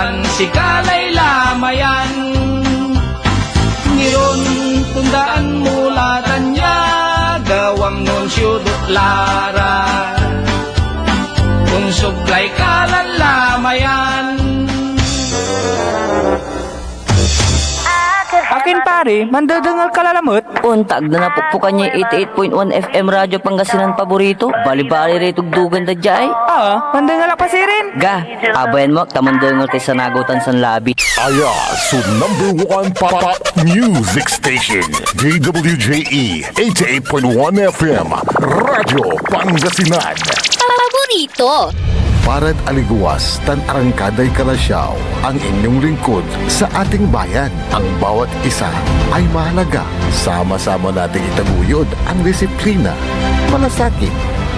Sultan si Kalay Lamayan. Ngayon tundaan mulatan niya, gawang nunsyo Lara. Kung sublay kalan Lamayan. Akin pare, mandadangal kalalamot. Untag na napukpukan niya 88.1 FM Radyo Pangasinan paborito. Bali-bali rito dugan da jay. Mandangal pa si rin. Ga, abayan mo, tamandangal kay sanagutan san labi. Aya, so #1 pop music station, DWJE 88.1 FM, Radyo Pangasinan. Paborito. Parad aliguas tan arangkaday kalasyaw ang inyong lingkod sa ating bayan. Ang bawat isa ay mahalaga. Sama-sama nating itaguyod ang disiplina, malasakit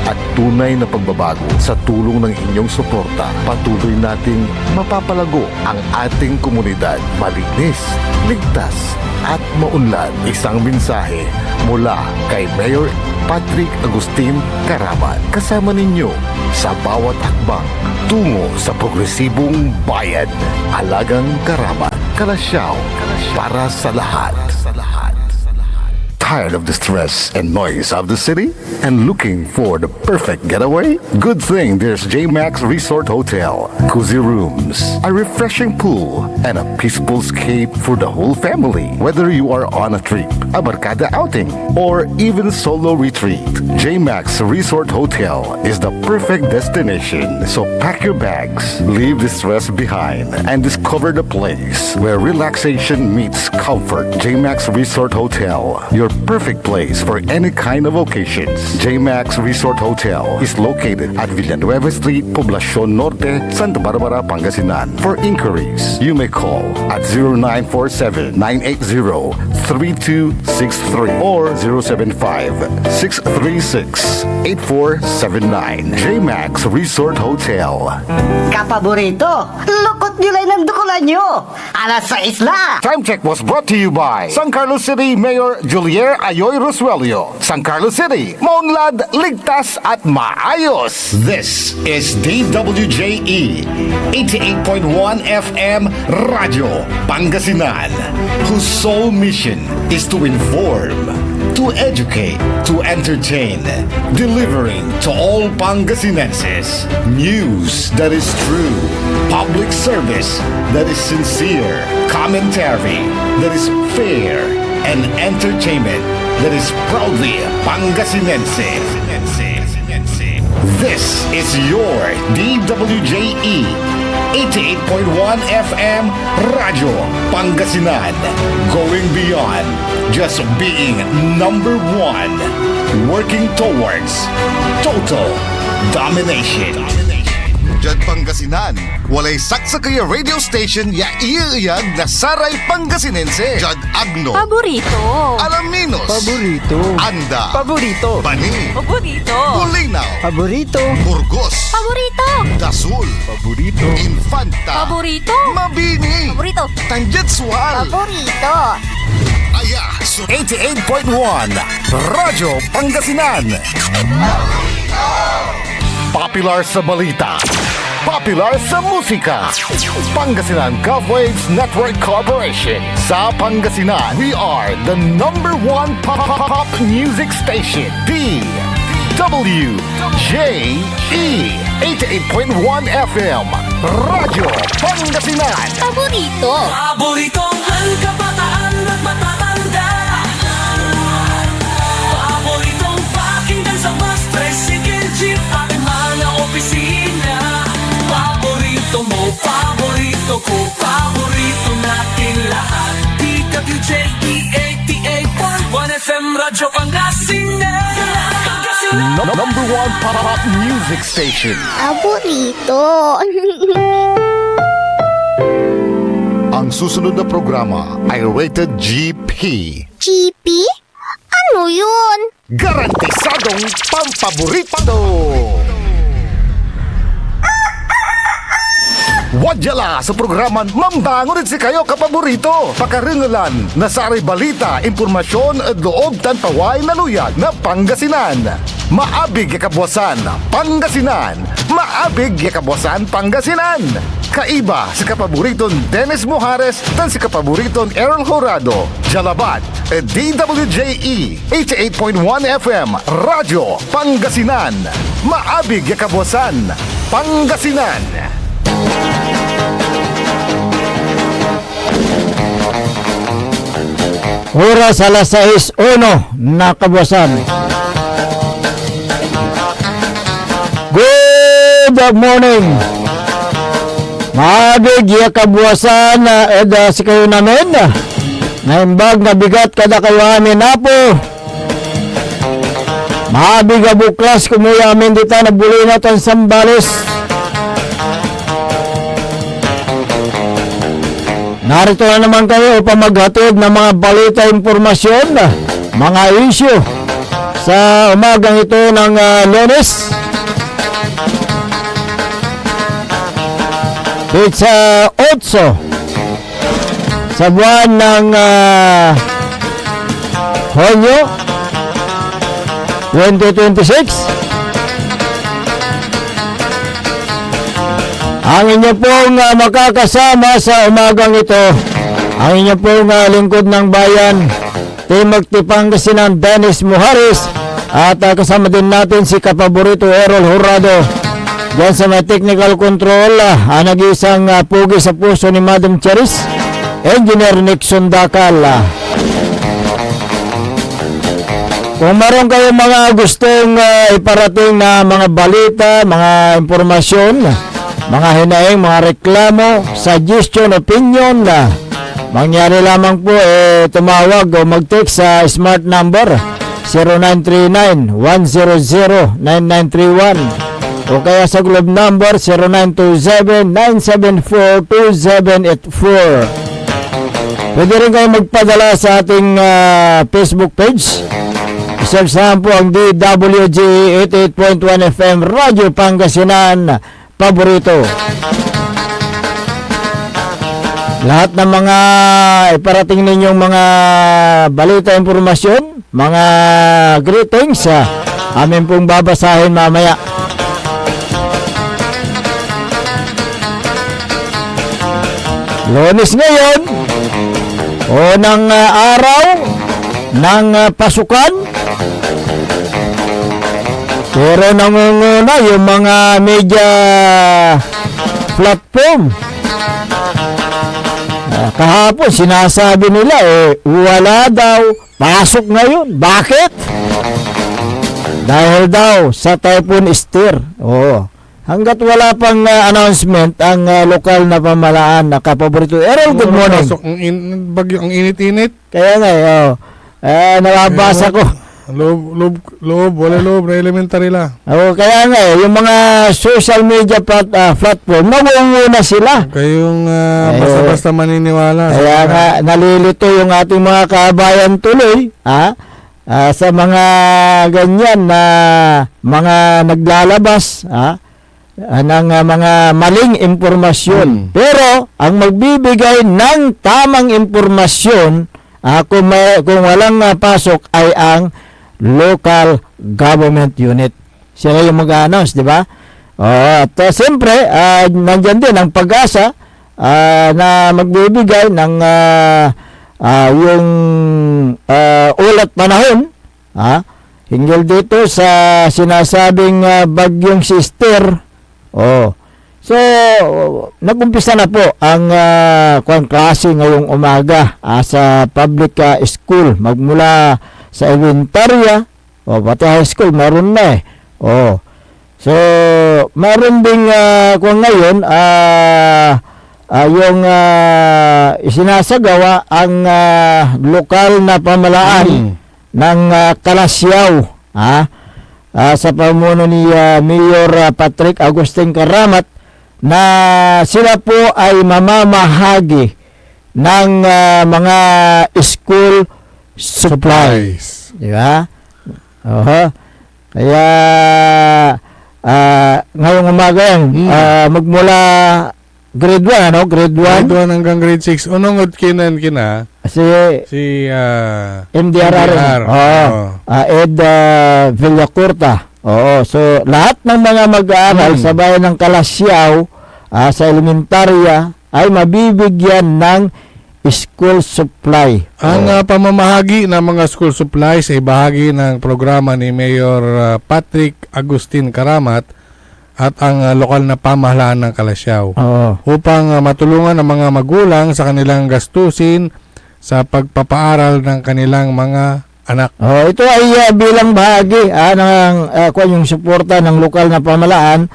at tunay na pagbabago. Sa tulong ng inyong suporta, patuloy nating mapapalago ang ating komunidad. Malinis, ligtas at maunlad. Isang mensahe mula kay Mayor Patrick Agustin Caraman. Kasama ninyo sa bawat hakbang tungo sa progresibong bayan. Alagang Caraman, Kalasyaw, para sa lahat. Tired of the stress and noise of the city and looking for the perfect getaway? Good thing there's J-Max Resort Hotel. Cozy rooms, a refreshing pool, and a peaceful escape for the whole family. Whether you are on a trip, a barkada outing, or even solo retreat, J-Max Resort Hotel is the perfect destination. So pack your bags, leave the stress behind, and discover the place where relaxation meets comfort. J-Max Resort Hotel, your perfect place for any kind of occasions. J-Max Resort Hotel is located at Villanueva Street, Poblacion Norte, Santa Barbara, Pangasinan. For inquiries, you may call at 0947-980-3263 or 075-636-8479. J-Max Resort Hotel. Kapaborito, lukot nila'y ng dukulan nyo. Alas 6 na. Time check was brought to you by San Carlos City Mayor Julier Ayoy Rosuelio. San Carlos City, maunlad, ligtas at maayos. This is DWJE 88.1 FM Radyo Pangasinan, whose sole mission is to inform, to educate, to entertain, delivering to all Pangasinenses news that is true, public service that is sincere, commentary that is fair, and entertainment that is proudly Pangasinense. This is your DWJE 88.1 FM Radyo Pangasinan, going beyond just being number one, working towards total domination. Jad Pangasinan, walay saksa kaya radio station ya iiyag na saray Pangasinense. Jad Agno, Paborito. Alaminos, Paborito. Anda, Paborito. Bani, Paborito. Bulinaw, Paborito. Burgos, Paborito. Dasul, Paborito. Infanta, Paborito. Mabini, Paborito. Tanjatsual, Paborito. Aya, so 88.1 Radyo Pangasinan. Popular sa balita, popular sa musika. Pangasinan Golfwaves Network Corporation. Sa Pangasinan, we are the #1 pop music station. DWJE 88.1 FM Radyo Pangasinan. Paborito. Paboritong ang kabataan at matatanda. Paboritong pakinggan sa bus, tricycle, jeep at mga opisina. Paborito mo, paborito ko, paborito natin lahat. DWJE 88.1 FM Radyo Pangasinan. #1 pop music station. Paborito. Ang susunod na programa ay rated GP. GP? Ano yun? Garantisadong pampaborito! Wadyala sa programan Mambangon si kayo kapaborito. Pakaringalan na sa aray balita, impormasyon at loob tan paway na luyag na Pangasinan. Maabig yakabwasan, Pangasinan. Maabig yakabwasan, Pangasinan. Kaiba si kapaburiton Dennis Mujares dan si kapaburiton Errol Horado. Jalabat, DWJE 88.1 FM, Radyo Pangasinan. Maabig yakabwasan, Pangasinan. Oras alas 6:01 na kabuwasan. Good morning. Maabig ya kabuwasan na si kayo namin. Naimbag na bigat kada kayo amin na po. Maabig nga buklas kumuya amin dito na buloy na itong Sambales. Narito na naman kayo upang maghatid ng mga balita, informasyon, mga issue sa umagang ito ng Lunes. It's 8 sa buwan ng Hunyo 2026. Ang inyo pong makakasama sa umagang ito, ang inyo pong lingkod ng bayan, Timothy Pangasinan Dennis Mujares, at kasama din natin si kapaborito Errol Horado. Diyan sa may technical control, nag-iisang pugi sa puso ni Madam Charis, Engineer Nixon Dakal. Kung meron kayong mga gustong iparating na mga balita, mga informasyon, mga hinaing, mga reklamo, suggestion, opinion, mangyari lamang po tumawag o mag-text sa smart number 0939-100-9931 o kaya sa globe number 0927-974-2784. Pwede rin kayo magpadala sa ating Facebook page. Search naman po ang DWG 88.1 FM Radyo Pangasinan Paborito. Lahat ng mga iparating ninyong mga balita, informasyon, mga greetings, amin pong babasahin mamaya. Lunes ngayon, unang araw ng pasukan. Pero nangunguna yung mga media platform. Kahapon sinasabi nila wala daw pasok ngayon. Bakit? Dahil daw sa Typhoon Esther. Hanggat wala pang announcement ang lokal na pamalaan na kapaborito. Errol, good morning. Pasok bagyo, ang init-init. Kaya nga nababasa ko. Wala loob na elementary la. Kaya nga yung mga social media platform, nangunguna sila. Kayong basta-basta maniniwala. Kaya nga nalilito yung ating mga kabayan tuloy sa mga ganyan na mga naglalabas ng mga maling impormasyon. Pero ang magbibigay ng tamang impormasyon kung walang pasok ay ang local government unit. Sila yung mag-announce, di ba? At siyempre, nandyan din ang Pag-asa na magbibigay ng yung ulat panahon hinggil dito sa sinasabing bagyong si Esther. So, nag-umpisa na po ang klase ngayong umaga sa public school. Magmula sa elementarya, pati high school, meron na So, meron ding ngayon, yung isinasagawa ang lokal na pamalaan ng Kalasyaw, sa pamuno ni Mayor Patrick Agustin Karamat, na sila po ay mamamahagi ng mga school supplies. Di ba? Kaya ngayong umaga yan, magmula grade 1, ano? Grade 1. Grade 1 hanggang grade 6. Unong kinan kina Si si MDRR. Oo. Ed Villacorta. Oo. So, lahat ng mga mag-aaral sa bayan ng Kalasyaw sa elementarya ay mabibigyan ng school supply. Ang pamamahagi ng mga school supplies ay bahagi ng programa ni Mayor Patrick Agustin Karamat at ang lokal na pamahalaan ng Kalasyaw upang matulungan ang mga magulang sa kanilang gastusin sa pagpapaaral ng kanilang mga anak. Ito ay bilang bahagi ng yung suporta ng lokal na pamahalaan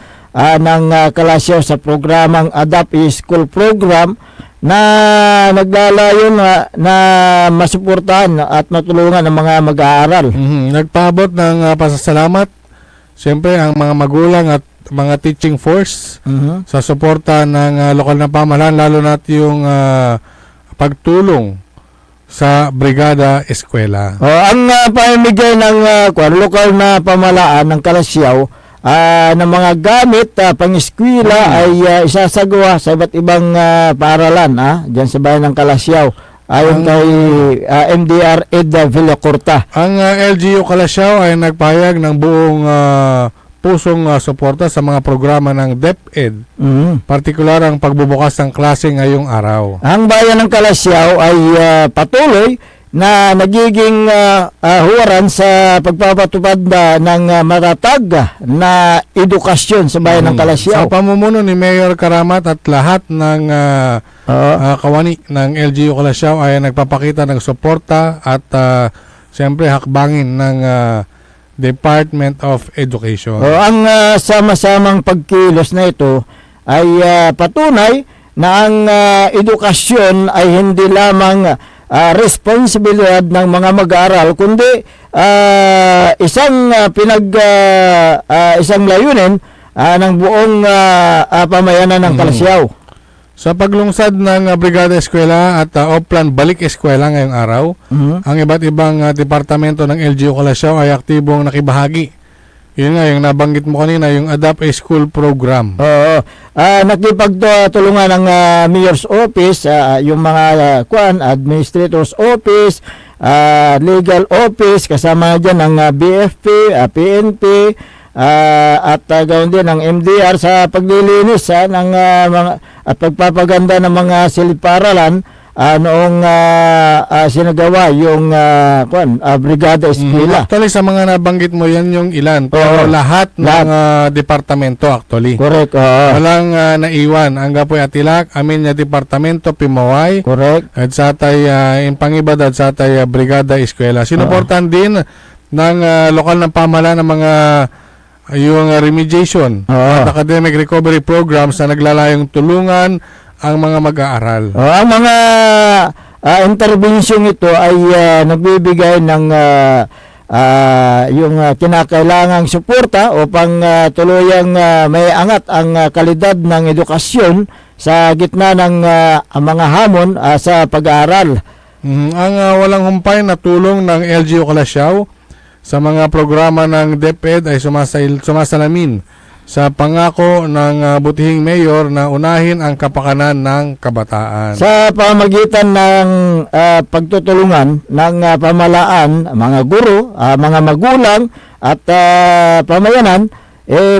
ng Kalasyaw sa programang Adapt School Program na naglalayon na masuportahan at matulungan ang mga mag-aaral. Nagpaabot ng pasasalamat siyempre ang mga magulang at mga teaching force sa suporta ng lokal na pamahalaan, lalo na yung pagtulong sa Brigada Eskwela. Ang pamimigay ng lokal na pamahalaan ng Kalasyaw ng mga gamit pang-eskwela ay isasagawa sa iba't ibang paaralan diyan sa bayan ng Kalasyaw ayon kay MDR Ed Villacorta. Ang LGU Kalasyaw ay nagpahayag ng buong pusong suporta sa mga programa ng DepEd, partikular ang pagbubukas ng klase ngayong araw. Ang bayan ng Kalasyaw ay patuloy na nagiging huwaran sa pagpapatupad ng matatag na edukasyon sa bayan ng Kalasyaw. Sa pamumuno ni Mayor Karamat at lahat ng kawani ng LGU Kalasyaw ay nagpapakita ng suporta at siyempre hakbangin ng Department of Education. Ang sama-samang pagkilos na ito ay patunay na ang edukasyon ay hindi lamang responsibilidad ng mga mag-aaral kundi isang isang layunin ng buong pamayanan ng Kalasyaw. Sa paglungsad ng Brigada Eskwela at Oplan Balik Eskwela ngayong araw, ang iba't ibang departamento ng LGU Kalasyaw ay aktibong nakibahagi. Yun nga, yung nabanggit mo kanina, yung Adapt a School Program. Nakipagtulungan ng Mayor's Office, yung mga Administrator's Office, Legal Office, kasama dyan ng BFP, PNP, at gawin din ng MDR sa paglilinis ng mga at pagpapaganda ng mga silid-paaralan noong sinagawa yung Brigada Eskwela. Actually, sa mga nabanggit mo, yan yung ilan. Pero lahat ng departamento actually. Correct. Walang naiwan. Ang Gapoy Atilak, amin na departamento, Pimaway. Correct. At sa tay, yung pangibad at sa tay Brigada Eskwela. Sinuportan din ng lokal ng pamahalaan ng mga yung remediation at academic recovery programs na naglalayong tulungan ang mga mag-aaral. Ang mga intervention ito ay nagbibigay ng yung kinakailangang suporta upang tuluyang may angat ang kalidad ng edukasyon sa gitna ng mga hamon sa pag-aaral. Ang walang humpay na tulong ng LGU Kalasyaw sa mga programa ng DepEd ay sumasalamin sa pangako ng butihing mayor na unahin ang kapakanan ng kabataan. Sa pamagitan ng pagtutulungan ng pamahalaan, mga guro, mga magulang at pamayanan,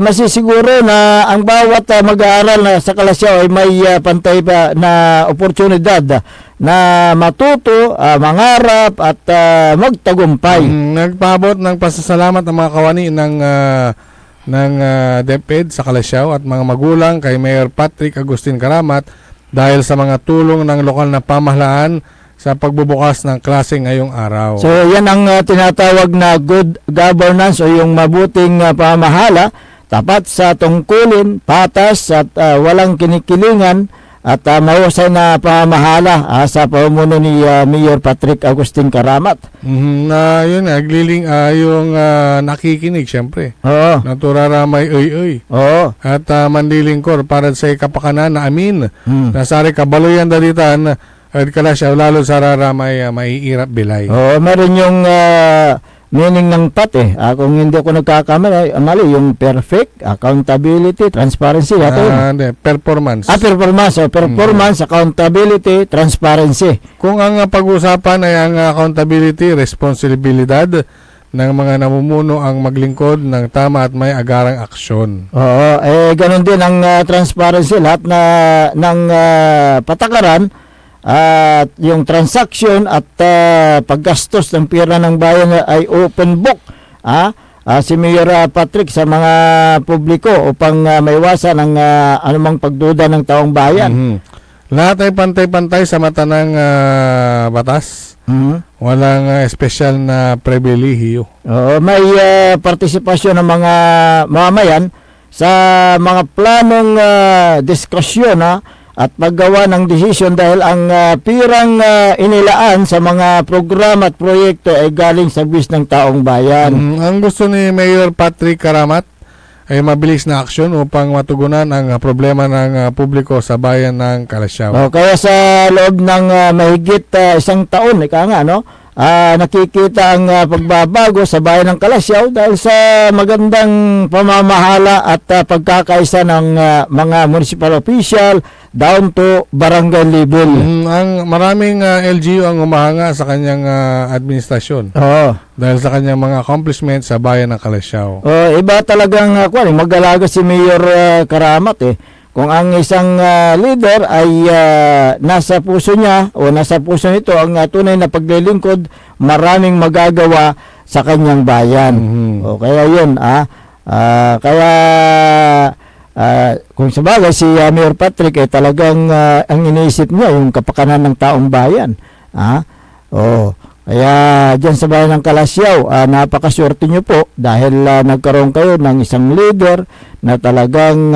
masisiguro na ang bawat mag-aaral na sa Kalasyaw ay may pantay pa na oportunidad na matuto, mangarap at magtagumpay. Nagpaabot ng pasasalamat ang mga kawani ng DepEd sa Kalasyaw at mga magulang kay Mayor Patrick Agustin Karamat dahil sa mga tulong ng lokal na pamahalaan sa pagbubukas ng klase ngayong araw. So yan ang tinatawag na good governance o yung mabuting pamahala, tapat sa tungkulin, patas at walang kinikilingan at mahusay na pamahala sa pamumuno ni Mayor Patrick Agustin Karamat. Na yun, nagliling yung nakikinig siyempre. Oo. Naturaramay oy. Oo. At mandilingkor para sa kapakanan na amin. Nasari kabaloyan dalitan at Kalasyaw lalo sa raramay maiirap bilay. Oo, meron yung meaning ng PAT eh. Kung hindi ako nagkakamali, mali, yung perfect, accountability, transparency. Hindi, performance. Performance. Performance, accountability, transparency. Kung ang pag-uusapan ay ang accountability, responsibilidad ng mga namumuno ang maglingkod ng tama at may agarang aksyon. Oo, ganun din ang transparency, lahat ng patakaran at yung transaction at paggastos ng pera ng bayan ay open book. Si Mayor Patrick sa mga publiko upang maiwasan ang anumang pagduda ng taong bayan. Lahat ay pantay-pantay sa mata ng batas. Walang espesyal na pribilehiyo. May partisipasyon ng mga mamamayan sa mga planong diskusyon at paggawa ng desisyon dahil ang pirang inilaan sa mga programa at proyekto ay galing sa buwis ng taong bayan. Ang gusto ni Mayor Patrick Karamat ay mabilis na aksyon upang matugunan ang problema ng publiko sa bayan ng Calasiao. Kaya sa loob ng mahigit isang taon, nakikita ang pagbabago sa bayan ng Calasiao dahil sa magandang pamamahala at pagkakaisa ng mga municipal official down to barangay level. Ang maraming LGU ang umahanga sa kanyang administrasyon. Dahil sa kanyang mga accomplishments sa bayan ng Calasiao. Iba talagang mag-alaga si Mayor Karamat Kung ang isang leader ay nasa puso niya o nasa puso nito ang tunay na paglilingkod, maraming magagawa sa kanyang bayan. Kaya yun, kaya kung sabagay si Mayor Patrick ay talagang ang iniisip niya yung kapakanan ng taong bayan. Kaya dyan sa bayan ng Calasiao, napakaswerte nyo po dahil nagkaroon kayo ng isang leader na talagang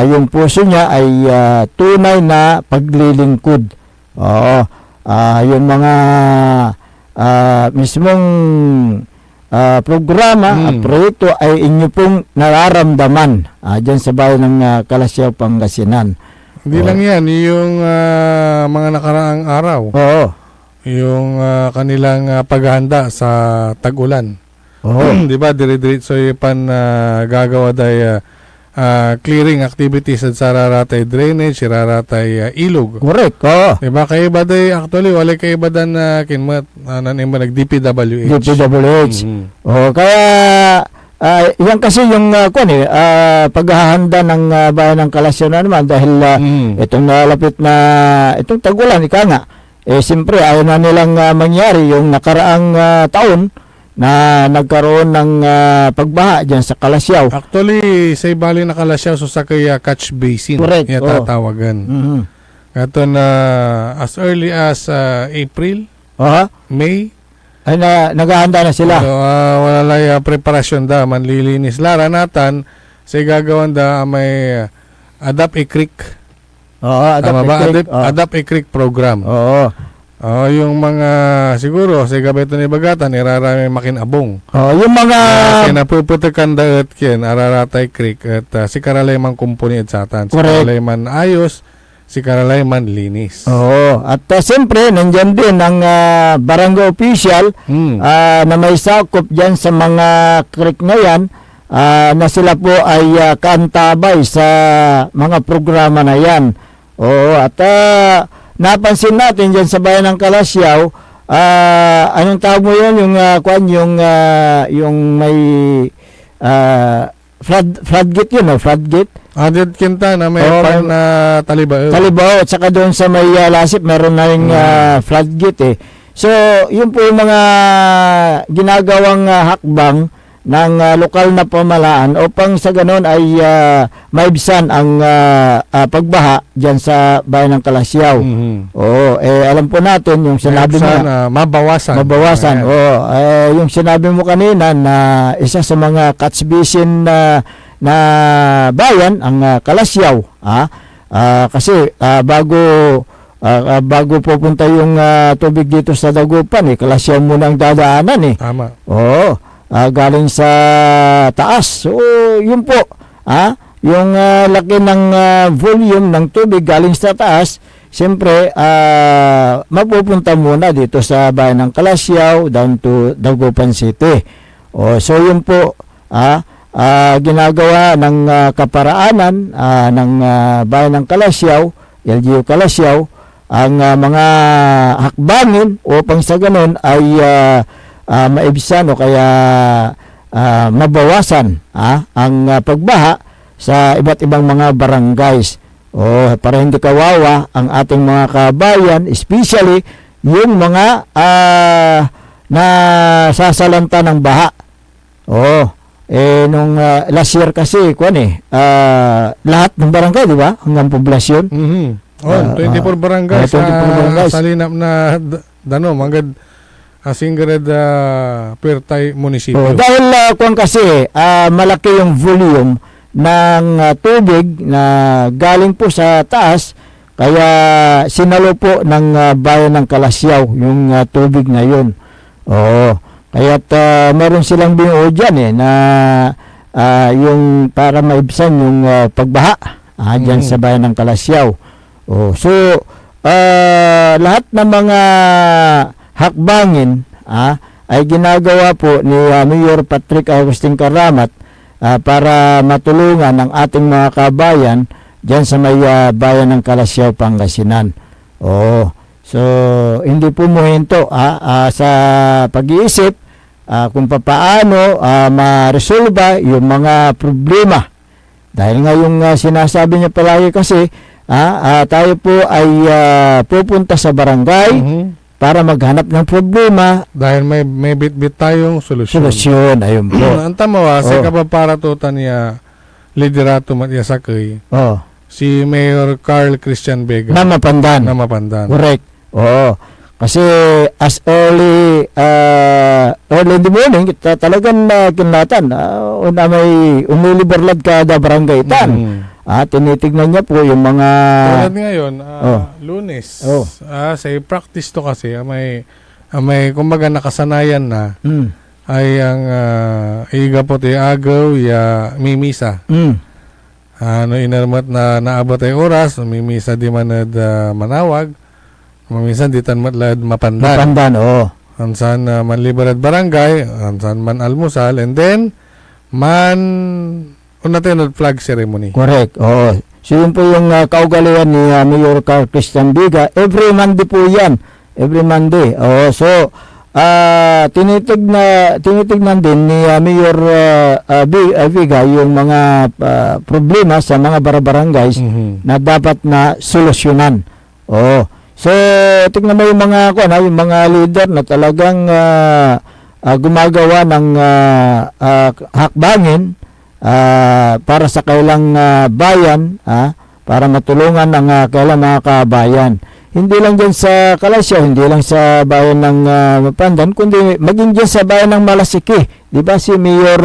yung puso niya ay tunay na paglilingkod. Yung mga mismong programa at proyekto ay inyo pong nararamdaman dyan sa bayan ng Calasiao, Pangasinan. Hindi lang yan, yung mga nakaraang araw. Yung kanilang paghahanda sa tag-ulan. Di ba, dire-diretso yung gagawa dahil clearing activities at sararatay drainage, sararatay ilog. Correct. Diba, kay iba day actually, wala kay iba dan kinmat, nag-DPWH. DPWH. Kaya, yan kasi yung paghahanda ng bayan ng Calasiao na naman dahil itong nalapit na, itong tag-ulan, ika nga, siyempre ayaw na nilang mangyari yung nakaraang taon na nagkaroon ng pagbaha dyan sa Calasiao. Actually, sa ibali na Calasiao, so sa kaya catch basin. Correct. Tatawagan. Ito na as early as April, May. Ay naghahanda na sila. So, wala lang preparasyon da, manlilinis. Lara natan, sa gagawan da may Adapt a Creek. Adapt a Creek program. Yung mga siguro sa gabeto ni Bagatan irarami makinabong. Yung mga napuputakan daet ken Araratay Creek at si Karalay man kumpuni at satan. Si Karalay man ayos, si Karalay man linis. At siyempre nandiyan din ang barangay official na may sakop diyan sa mga creek na yan. Na sila po ay kaantabay sa mga programa na yan. At napansin natin dyan sa bayan ng Calasiao, anong tawag mo yun? Yung may floodgate yun, floodgate? Adit kinta na may na Talibao. Talibao, at saka doon sa may Lasip, meron na rin floodgate So, yun po yung mga ginagawang hakbang ng lokal na pamalaan upang sa ganon ay maibsan ang pagbaha dyan sa bayan ng Calasiao. Alam po natin yung sinabi mo mabawasan. Yung sinabi mo kanina na isa sa mga catch basin na bayan ang Calasiao. Kasi bago pupunta yung tubig dito sa Dagupan, Calasiao muna ang dadaanan. Tama. Galing sa taas. So, yun po. Yung laki ng volume ng tubig galing sa taas, siyempre, mapupunta muna dito sa bayan ng Kalasyaw down to Dagupan City. So yun po, ginagawa ng kaparaanan ng bayan ng Kalasyaw, LGU Kalasyaw, ang mga hakbangin upang sa ganun ay maibsan o kaya mabawasan ang pagbaha sa iba't ibang mga barangays. Para hindi kawawa ang ating mga kabayan, especially yung mga nasasalanta ng baha. Nung last year kasi, lahat ng barangay, di ba? Hanggang poblasyon. 24 barangay 24 barangay. sa linap na manggad Singred Puertay Munisipyo. Dahil kasi malaki yung volume ng tubig na galing po sa taas, kaya sinalo po ng bayan ng Kalasyaw yung tubig na yun. Kaya't meron silang binuo dyan na yung para maibsan yung pagbaha dyan sa bayan ng Kalasyaw. So lahat ng mga hakbangin ay ginagawa po ni Mayor Patrick Agustin Karamat para matulungan ang ating mga kabayan dyan sa may bayan ng Kalasyaw, Pangasinan. So hindi po muhinto sa pag-iisip kung paano ma-resolve yung mga problema. Dahil nga yung sinasabi niya palagi kasi, tayo po ay pupunta sa barangay para maghanap ng problema. Dahil may bit-bit tayong solusyon. Ayun po. Ang tamawa, sa kapaparatutan niya, liderato matya sakay, si Mayor Carl Christian Vega. Na Mapandan. Correct. Kasi as early in the morning, talagang kinatan, may umiliberlad kada barangay tan. Tinitignan niya po yung mga... Tulad ngayon, Lunes, sa practice to kasi, may kumbaga nakasanayan na, ay ang iga po tayo agaw, mimisa. Inarmat na naabot ay oras, mimisa di manad manawag, mamisan di tan matlad mapandan. Ansan manliberad barangay, ansan man almusal, and then, natin flag ceremony. Correct. So yun po yung kaugalian ni Mayor Carl Christian Vega. Every Monday po yan. Every Monday. So tinitignan din ni Mayor Vega yung mga problema sa mga barabarangays na dapat na solusyonan. So tignan mo yung mga yung mga leader na talagang gumagawa ng hakbangin para sa kailang bayan, para matulungan ang kailang mga kabayan. Hindi lang dyan sa Kalasyaw, hindi lang sa bayan ng Mapandan, kundi maging dyan sa bayan ng Malasiki. Di ba si Mayor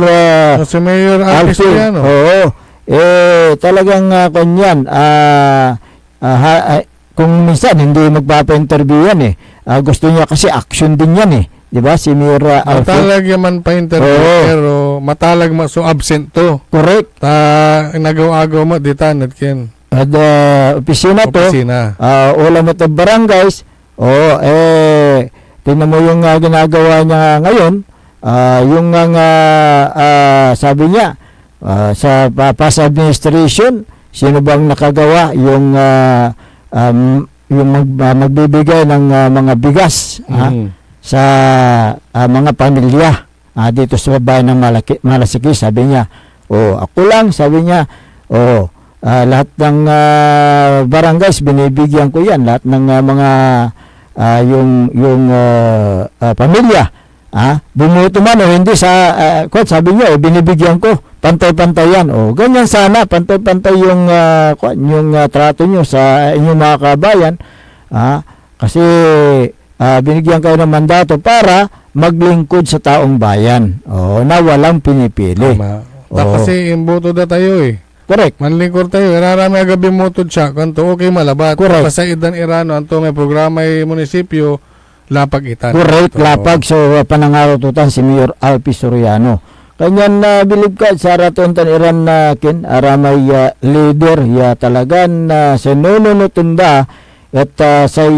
Alfil? Talagang kanyan, kung minsan hindi magpapa-interview yan gusto niya kasi action din yan Di ba si Mayor Alfil? Matalag yaman pa interview, pero matalag so absent to. Correct. Nagaw-agaw mo ditan at ken. At opisina to. Wala mo to barangays. Tingnan mo yung ginagawa niya ngayon. Yung sabi niya sa past administration, sino bang nakagawa yung magbibigay ng mga bigas sa mga pamilya dito sa bayan ng Malasiki. Sabi niya, ako lang, sabi niya, lahat ng barangays binibigyan ko yan, lahat ng mga yung pamilya bumuto man o hindi sa sabi niya, binibigyan ko pantay-pantay yan. Ganyan sana, pantay-pantay yung trato niyo sa inyong mga kabayan, kasi binigyan kayo ng mandato para maglingkod sa taong bayan. Na walang pinipili. Kasi imboto da tayo Correct. Manlingkod tayo. Rarami agabi motod siya. Kanto okay malabat. Correct. Pasaidan irano. Anto may programa munisipyo. Lapag itan. Correct. Lapag. So panangaraw tutan si Mayor Alpi Soriano. Kanyan bilib ka sa ratontan iran na aramay leader talagan sa nunutunda at say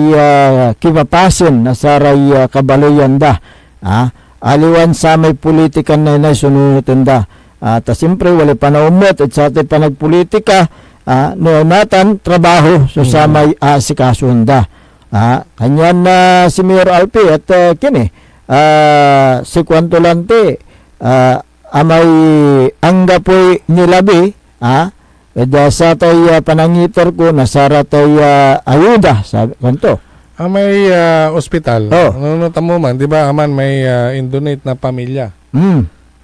kimapasin na saray kabaloyan da. Aliwan sa may politikan na sununutin da. At siyempre, wala pa na umot at sa ating panagpolitika, no natan trabaho so sa may sikasunda. Kanyan na si Mayor Alpi at kini, si Kwantolante, amay angga po'y nilabi, sa tayo panangitor ko, nasara tayo ayuda, sabi kanto. May ospital. Ano tamo man, di ba? Aman may indonate na pamilya.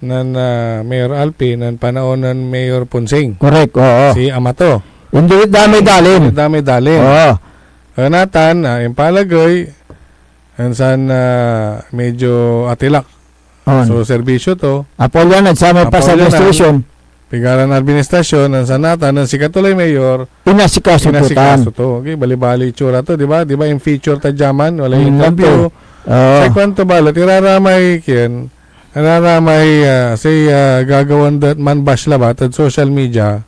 Nan Mayor Alpi, nan panahon ng Mayor Punsing. Correct, oo. Si Amato. Hindi dami-dalin. Dami-dalin. Oo. Natan, impalagoy, saan medyo atilak. So, serbisyo to. Apolyan at sa may pas administration. Pigaran administrasyon, sa natan, si Katuloy Mayor, Inasikaso to. Okay, bali-bali itsura to, di ba? Di ba yung feature ta jaman, wala yung interview. Sa kwanto balot, iraramay kiyan, gagawan dat man bash labat at social media.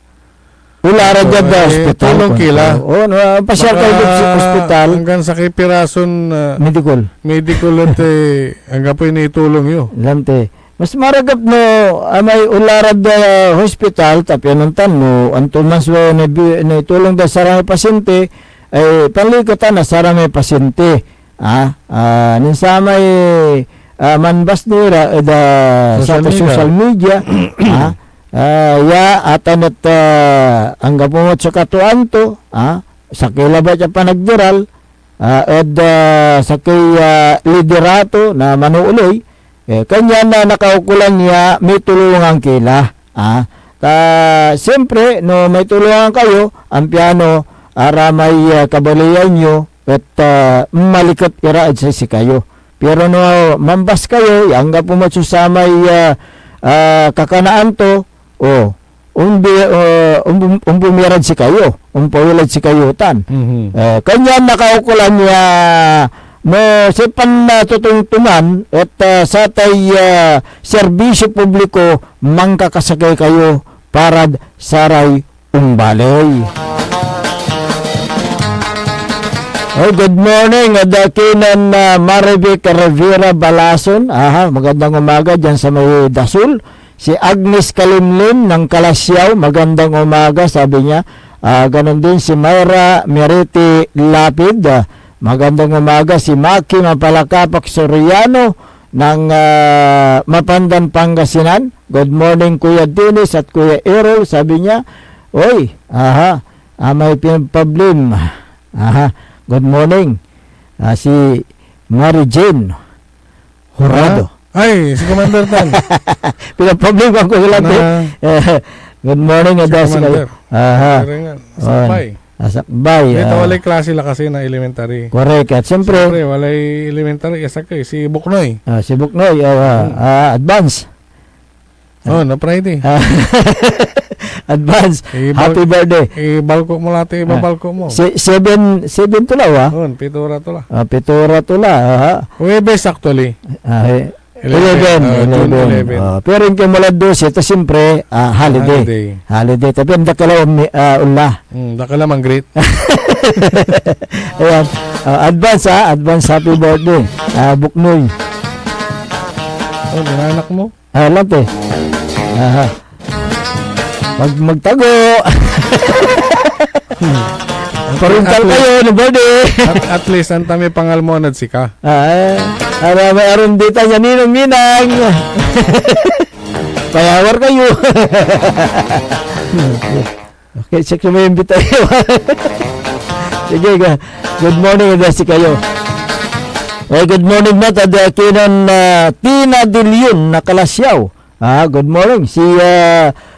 Ulara dyan da hospital. Tulong kila. Pasyal kayo sa hospital. Hanggang sa kay pirason medical at hanggang po initulong yun. Lante. Mas maragap no may ularad da hospital tapyo ng tanmo antuman so na itulong da sarang pasyente ay panlikatan na sarang may pasyente. Ninsamay manbas nira da sa social media. Atan at ang gapumot sa katuanto, sa kilaba siya panagdural, sa kay liderato na manuuloy, kanya na nakaukulan niya may tulungan kila. Siyempre, no may tulungan kayo, ang piano, may kabalayan nyo, at malikot iraad sa si kayo. Pero no mambas kayo, ang gapumot sa may kakanaan to, umbumirad si kayo, umpawilad si kayutan. Kanya nakaukulan niya no si panatutungtungan at sa tay serbisyo publiko mangkakasakay kayo para saray umbalay. Good morning, Dakinan Marivic Rivera Balason. Magandang umaga dyan sa may Dasul. Si Agnes Kalimlim ng Kalasyaw, magandang umaga, sabi niya. Ganon din si Mayra Meriti Lapid, magandang umaga. Si Maki Mapalakapak Soriano ng Mapandan, Pangasinan. Good morning, Kuya Dennis at Kuya Errol, sabi niya. Oy, may problem. Good morning. Si Mary Jane Horado. Ay, si Commander Tan. Pinaproblem ko lang. Good morning, si Commander. Sakbay. Sakbay. Dito walay klase la kasi na elementary. Correct. At siyempre, walay elementary. Si Buknoy. Si Buknoy. Advance. Na Friday. Advance. Happy birthday. Ibalko mo lahat, ibabalko mo. 7 tulaw, pitura tula. Pitura tula. Webes actually. 11. Pero yung kumulad 12, ito siyempre holiday. Tapi ang dakala ula. Dakala mang great. Ayan. Advance happy birthday. Buknoy. Dinanak mo? Lante. Magtago. Paruntal kayo ng birthday. At least ang tami pangalmonad si ka. May aron dito niya ninong-ninang. Payawar kayo. Okay, check mo yung bita. Sige, good morning, adasi kayo. Good morning na tadakinan Tina Dilyun na Kalasyaw. Good morning. Si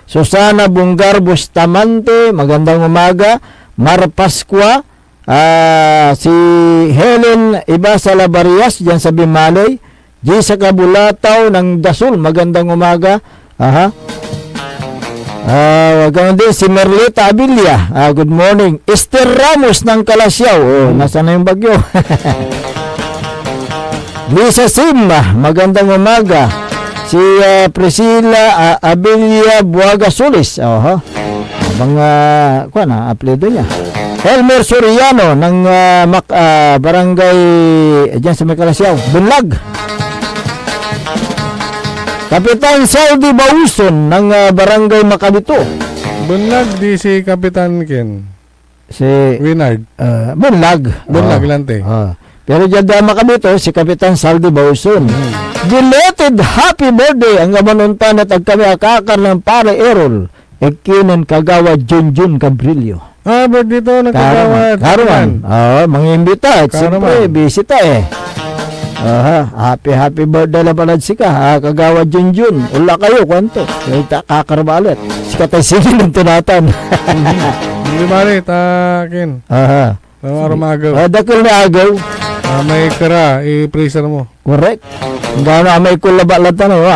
Susana Bungar Bustamante, magandang umaga. Mar Pascua, si Helen Ibasa Labarias dyan sa Bimaloy. Gisa Kabulataw ng Dasul, magandang umaga. Ganoon din si Merlita Abilia, good morning. Esther Ramos ng Kalasyaw, nasa na yung bagyo. Lisa Sim, magandang umaga. Si Priscilla Abilia Buaga Solis, mga apelido niya. Elmer Soriano ng barangay dyan sa Makalasyaw, Bunlag. Kapitan Saudi Bauson ng barangay Makabito. Bunlag di si Kapitan Ken. Si Winard. Bunlag. Bunlag lante. Pero dyan Makabito, si Kapitan Saldi Bauson. Belated happy birthday ang gamanuntan at kami akakar ng pare Errol. Ekinan Kagawa Junjun Cabrillo. Birthday to, nagkagawad. Karuan. Mga imbita. At siyempre, Karuan. bisita happy birthday na pala si ka. Kagawa Junjun. Ula kayo, kwanto. Kakarbalit. Si Katay Singin ng tunatan. Hindi malit, Ken. Arumagaw. Dakil na agaw. May kara, i-freezer mo. Correct. Gano'n may kulabalatan mo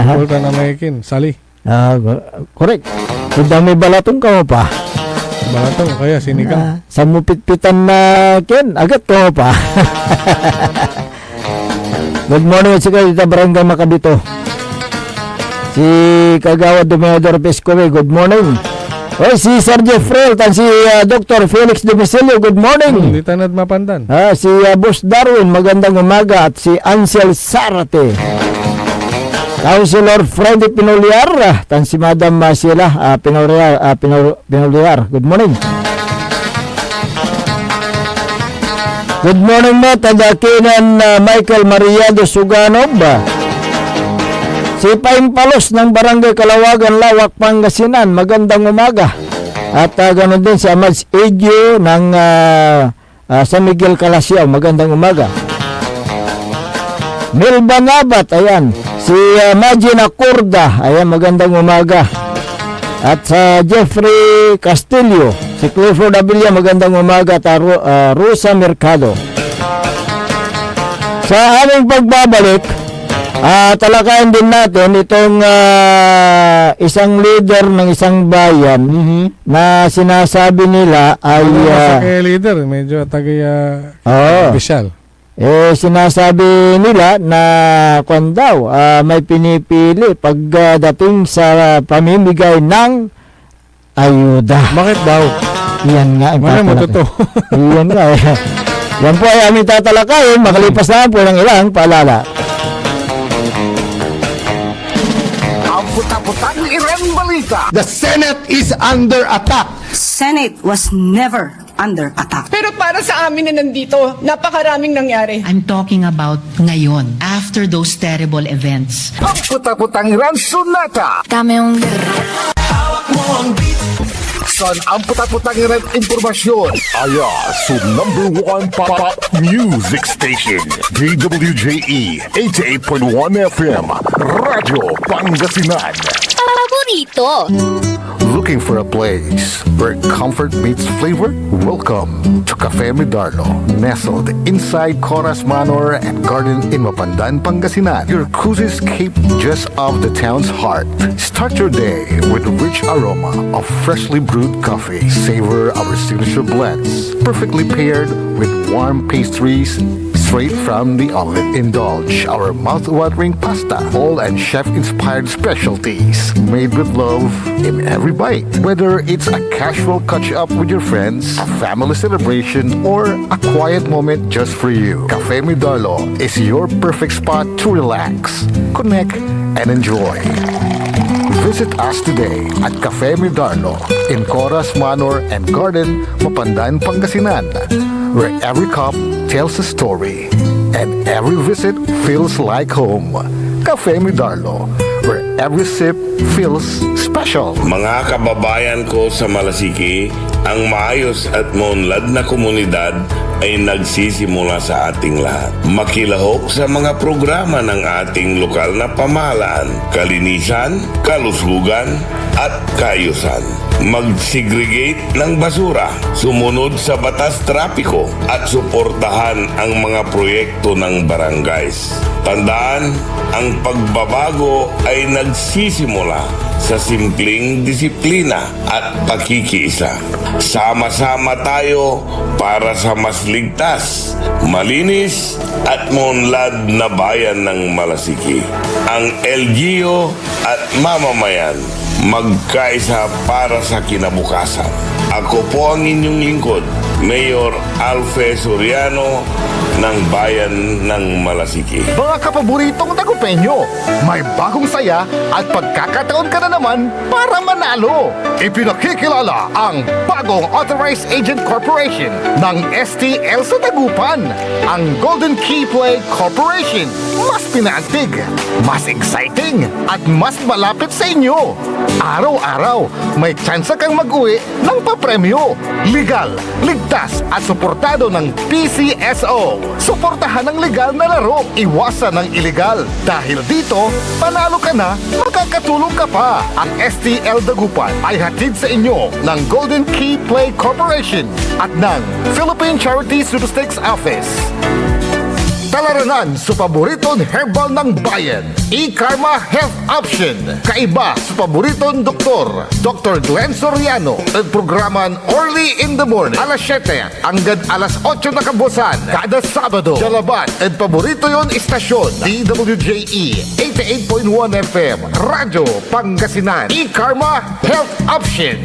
Kulta na may Ken, sali. Correct. Kung dami balatong ka mo pa. Balatong, kaya sinigang. Sa mupit-pitan na Ken, agad ka mo pa. Good morning at sika dito barangay Makabito. Si Kagawa Dominador Pescove, good morning. Oy, si Sir Jeffrey at si Dr. Felix Domicilio, good morning. Hindi tanad mapandan. Si Boss Darwin, magandang umaga. At si Ansel Sarate. Councilor Freddy Pinoliar, tan si Madam Sheila Pinoliar. Good morning. Good morning mo, tadakinan Michael Mariado Suganov. Si Paimpalos ng Barangay Kalawagan, Lawak, Pangasinan, magandang umaga. At ganoon din si Amads Edyo ng San Miguel Calasiao, magandang umaga. Milba Nabat, ayan. Si Magina Kurda, ayan, magandang umaga. At sa Jeffrey Castillo, si Clifford Abilia, magandang umaga. At Rosa Mercado. Sa aming pagbabalik, talakayan din natin itong isang leader ng isang bayan na sinasabi nila ay Kaya leader, medyo tagay official. Sinasabi nila na kung daw may pinipili pagdating sa pamimigay ng ayuda. Bakit daw? Yan nga. Yan nga. Yan po ay aming tatalakayin. Makalipas na po ng ilang paalala. The Senate is under attack. Senate was never under attack. Pero para sa amin na nandito, napakaraming nangyari. I'm talking about ngayon, after those terrible events. Ang puta-putang Sonata. Dame yung Hawak mo ang beat. San ang puta-putang informasyon? Aya, so #1 pop music station. DWJE 88.1 FM. Radyo Pangasinan. Paborito. Looking for a place where comfort meets flavor? Welcome to Cafe Medardo, nestled inside Coras Manor and Garden in Mapandan, Pangasinan. Your cozy escape just off the town's heart. Start your day with a rich aroma of freshly brewed coffee. Savor our signature blends, perfectly paired with warm pastries straight from the oven. Indulge our mouth-watering pasta, all and chef-inspired specialties made with love in every bite. Whether it's a casual catch-up with your friends, a family celebration, or a quiet moment just for you, Cafe Medardo is your perfect spot to relax, connect, and enjoy. Visit us today at Cafe Medardo in Coras Manor and Garden, Mapandan, Pangasinan, where every cup tells a story and every visit feels like home. Cafe Medardo, where every sip feels special. Mga kababayan ko sa Malasiki, ang maayos at maunlad na komunidad ay nagsisimula sa ating lahat. Makilahok sa mga programa ng ating lokal na pamahalaan, kalinisan, kalusugan, at kaayusan. Mag-segregate ng basura, sumunod sa batas trapiko, at suportahan ang mga proyekto ng barangays. Tandaan, ang pagbabago ay nagsisimula sa simpleng disiplina at pakikiisa. Sama-sama tayo para sa mas ligtas, malinis at maunlad na bayan ng Malasiki. Ang LGU at mamamayan magkaisa para sa kinabukasan. Ako po ang inyong lingkod, Mayor Alfe Soriano ng Bayan ng Malasiki. Mga kapaboritong tagupenyo, may bagong saya at pagkakataon ka na naman para manalo. Ipinakikilala ang bagong Authorized Agent Corporation ng STL sa Dagupan, ang Golden Key Play Corporation. Mas pinaantig, mas exciting, at mas malapit sa inyo. Araw-araw, may tsansa kang mag-uwi ng papremyo. Legal, ligtas at suportado ng PCSO. Suportahan ang legal na laro, iwasan ang illegal. Dahil dito, panalo ka na, makakatulong ka pa. Ang STL Dagupan ay hatid sa inyo ng Golden Key Play Corporation at ng Philippine Charity Statistics Office. Talaranan sa paboritong herbal ng bayan, E-Karma Health Option. Kaiba sa paboritong doktor, Dr. Glenn Soriano. At programan Early in the Morning, alas 7 hanggang alas 8 na kabusan. Kada Sabado, Jalaban. At paborito yon istasyon, DWJE 88.1 FM, Radyo Pangasinan. E-Karma Health Option.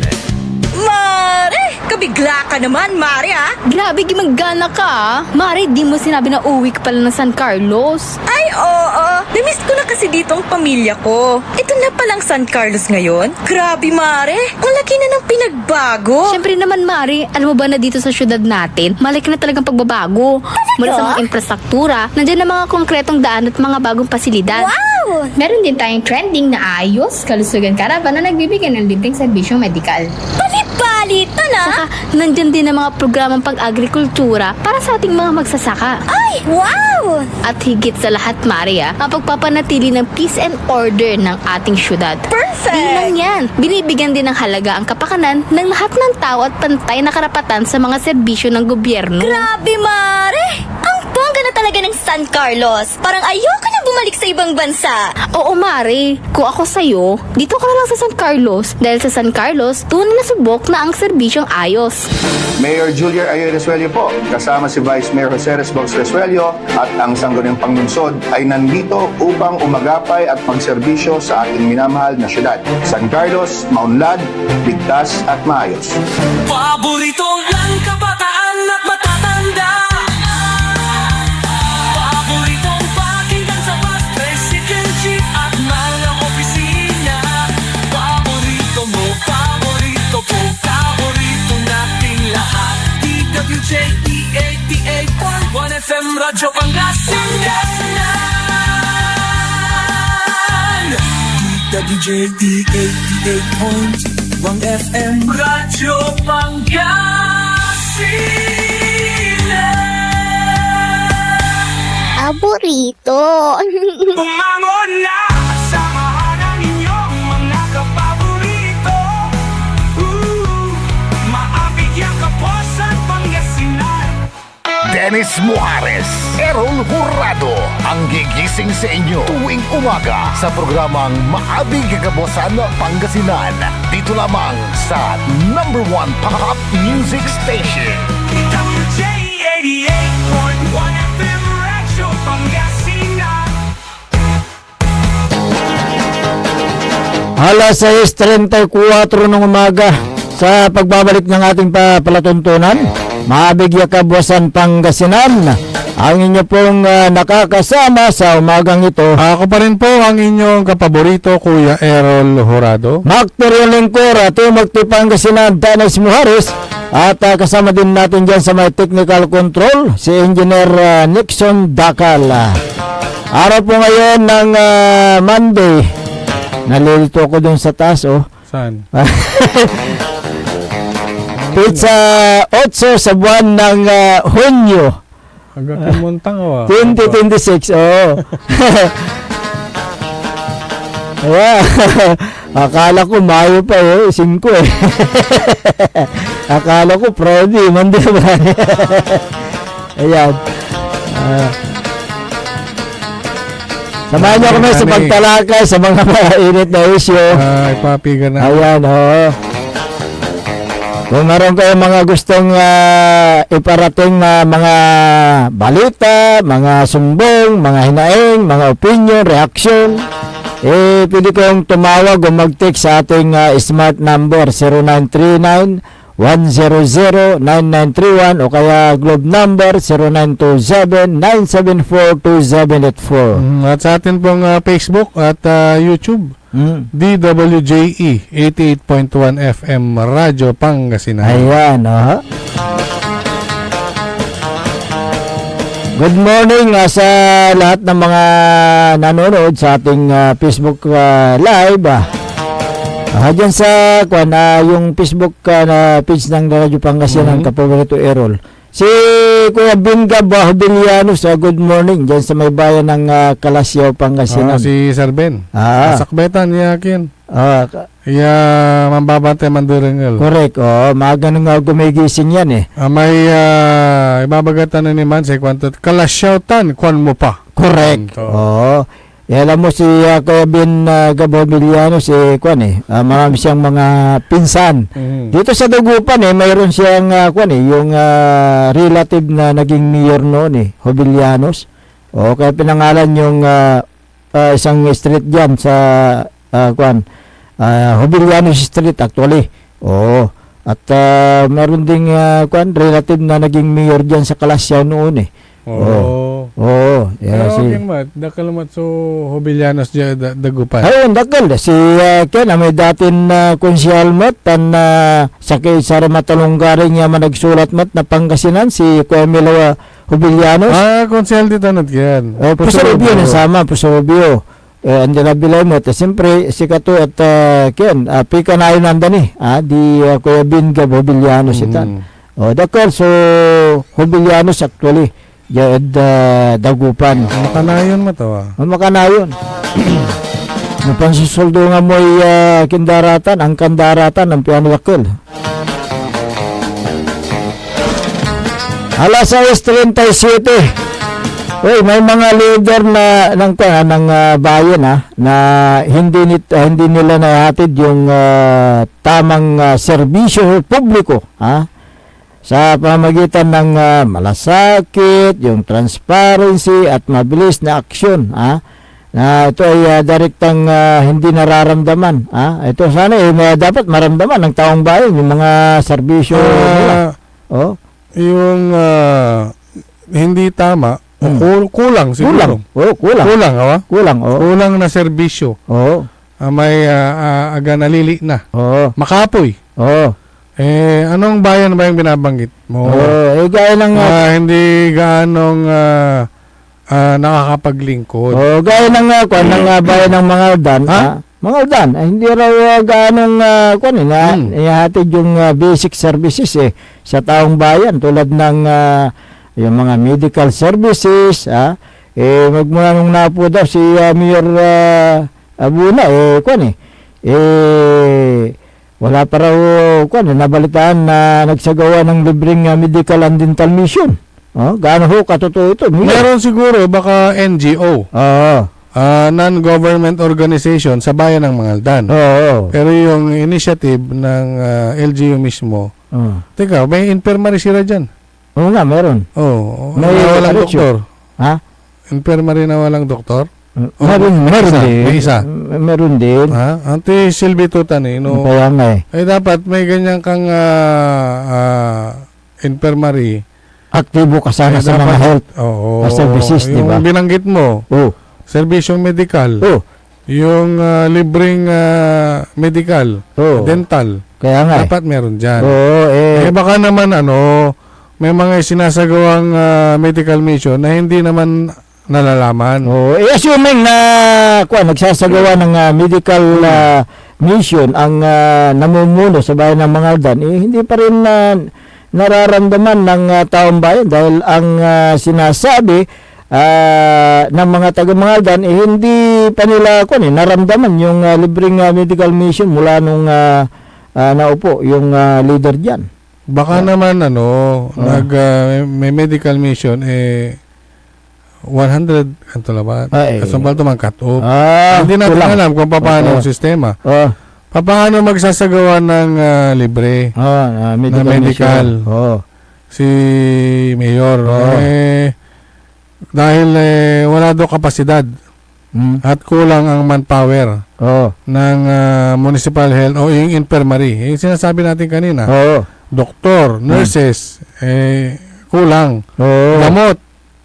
Mare! Kabigla ka naman, Mare, ha? Grabe, gimanggana ka, ah. Mare, di mo sinabi na uwi ka pala ng San Carlos. Ay, oo. Namiss ko na kasi dito ang pamilya ko. Ito na palang San Carlos ngayon. Grabe, Mare. Ang laki na ng pinagbago. Siyempre naman, Mare, alam mo ba na dito sa syudad natin, malaki na talagang pagbabago. Mula sa mga infrastruktura, nandiyan na mga konkretong daan at mga bagong pasilidad. Wow! Meron din tayong trending na ayos, kalusugan karavan na nagbibigay ng libreng serbisyong medikal. Balita na! Saka, nandyan din ang mga programang pag-agrikultura para sa ating mga magsasaka. Ay, wow! At higit sa lahat, Maria, ang pagpapanatili ng peace and order ng ating syudad. Perfect! Di lang yan, binibigyan din ng halaga ang kapakanan ng lahat ng tao at pantay na karapatan sa mga serbisyo ng gobyerno. Grabe, Mare! Ang bongga na talaga ng San Carlos. Parang ayoko na bumalik sa ibang bansa. Oo, Mare. Kung ako sa'yo, dito ka na lang sa San Carlos. Dahil sa San Carlos, tunay na subok na ang serbisyong ayos. Mayor Julia Ayo Resuello po, kasama si Vice Mayor Jose Resbox Resuello at ang Sangguniang Panglungsod ay nandito upang umagapay at magserbisyo sa ating minamahal na syudad. San Carlos, maunlad, ligtas at maayos. Paborito ng kabataan at matatanda. Paboritong pakinggan sa bus, tricycle, jeep at mga opisina. Paborito mo, paborito ko, paborito nating lahat. DWJE 88.1 FM, Radyo Pangasinan. DWJE 88.1 FM, Radyo Pangasinan. Paborito. Bumangon na! Samahan ang inyong mga kapaborito. Maabigyan ka po sa Pangasinan. Dennis Muhares, Errol Jurado, ang gigising sa inyo tuwing umaga sa programang Maabig Kagabosan Pangasinan. Dito lamang sa #1 Pop Music Station. WJ 88.1 FM, Radyo Pangasinan. Alas 6:34 ng umaga sa pagbabalik ng ating palatuntunan. Maabig Kabuasan Pangasinan. Ang inyo pong nakakasama sa umagang ito. Ako pa rin po ang inyong kapaborito, Kuya Errol Jurado. Mactorial Lingkora, Timog Pangasinan, Dennis Muhares. At kasama din natin dyan sa may technical control, si Engineer Nixon Dakal. Araw po ngayon ng Monday. Nalilito ko dun sa taas, oh. Saan? Pizza 8 sa buwan ng Hunyo. Hanggang kimuntang, 2026, oo. Ayan. Akala ko Mayo pa 5 eh. Akala ko Friday, Monday ba? Ayan. Samahan niyo kami sa pagtalakay sa mga mainit na issue. Ipapigan na. Ayan, oo. Kung meron kayong mga gustong iparating na mga balita, mga sumbong, mga hinaing, mga opinion, reaction, pwede kayong tumawag o mag-text sa ating smart number 0939 0917-100-9931 o kaya Globe number 0927-974-2784. At sa atin pong Facebook at YouTube, DWJE 88.1 FM Radyo Pangasinan. Ayan, Good morning sa lahat ng mga nanonood sa ating Facebook Live. Diyan sa yung Facebook na page ng Radyo Pangasinan, Kapaborito Errol. Si Kuya Binga Bahobiliano sa good morning diyan sa may bayan ng Kalasyaw, Pangasinan. Si Sir Ben. Sakbetan yakin. Mambabante Mandurengel. Correct. Maaga nang gumigising yan eh. May ibabagatan na naman sa kwanto. Kalasyautan, kwan mo pa. Correct. Alam mo si Kuya Ben Gabobiliano, si kwan eh. Marami siyang mga pinsan. Dito sa Dagupan eh, mayroon siyang kwan eh, yung relative na naging mayor noon eh, Hobilianos. Kaya pinangalan yung isang street diyan sa kwan. Hobilianos Street actually. At meron ding relative na naging mayor diyan sa Kalasyaw noon eh. Dakalamat so Hobilianos diyan Dagupan. Ayun, dakal. Si Ken, may datin konsyal mat na sakay sa matalunggaring niya managsulat mat na Pangasinan si Kuya Milo Hobilianos. Konsyal dito nat yan. Pusurubio na sama, Pusurubio. Andi na bilay mo. Siyempre, si Kato at Ken, pika na yun nandan eh. Di Kuya Binga Hobilianos itan. Dakal, so Hobilianos actually. Diyan Dagupan. Makanayon matawa. Makanayon. Napansusuldo nga mo kindaratan, ang kandaratan ng pianwakil. Alas 6:37. May mga leader na ng bayan na hindi nila nahatid yung tamang serbisyo publiko, sa pamamagitan ng malasakit, yung transparency at mabilis na aksyon, na ito ay direktang hindi nararamdaman. Ito sana dapat maramdaman ng taong bayan yung mga serbisyo nila. Yung hindi tama, kulang siguro. Kulang na serbisyo. May aga nalili na. Makapoy. Anong bayan ba yung binabanggit mo? Gaya ng hindi gaanong nakakapaglingkod. Gaya ng bayan ng mga Udan. Mga Udan, hindi raw gaanong ihatid yung basic services sa taong bayan tulad ng yung mga medical services. Magmula nung napo daw si Mayor Abuna wala pa raw nabalitaan na nagsagawa ng libreng medical and dental mission. Gaano ho katotoo ito? Meron siguro baka NGO. Non-government organization sa bayan ng Mangaldan. Pero yung initiative ng LGU mismo, teka, may infirmary sila dyan. Oo nga, meron. May walang doktor. Infirmary na walang doktor? Meron din. May isa. Meron din. Ante Silvi Tutan Kaya nga dapat may ganyan kang infirmary. Aktibo ka sana sa mga health services, di ba? Yung binanggit mo. Serbisyong medical. Yung libreng medical. Dental. Kaya nga dapat meron dyan. Baka naman may mga sinasagawang medical mission na hindi naman nalalaman. Assuming na nagsasagawa ng medical mission ang namumuno sa bayan ng Mangaldan, hindi pa rin nararamdaman ng taong bayan dahil ang sinasabi ng mga taga-Mangaldan hindi pa nila naramdaman yung libreng medical mission mula nung naupo yung leader dyan. Baka naman may medical mission 100 Sampal to man cut off. Hindi natin alam kung paano ang sistema. Paano magsasagawa ng libre na medical si Mayor? Dahil wala daw kapasidad at kulang ang manpower ng municipal health o yung infirmary. Yung sinasabi natin kanina. doktor, nurses, kulang. Gamot.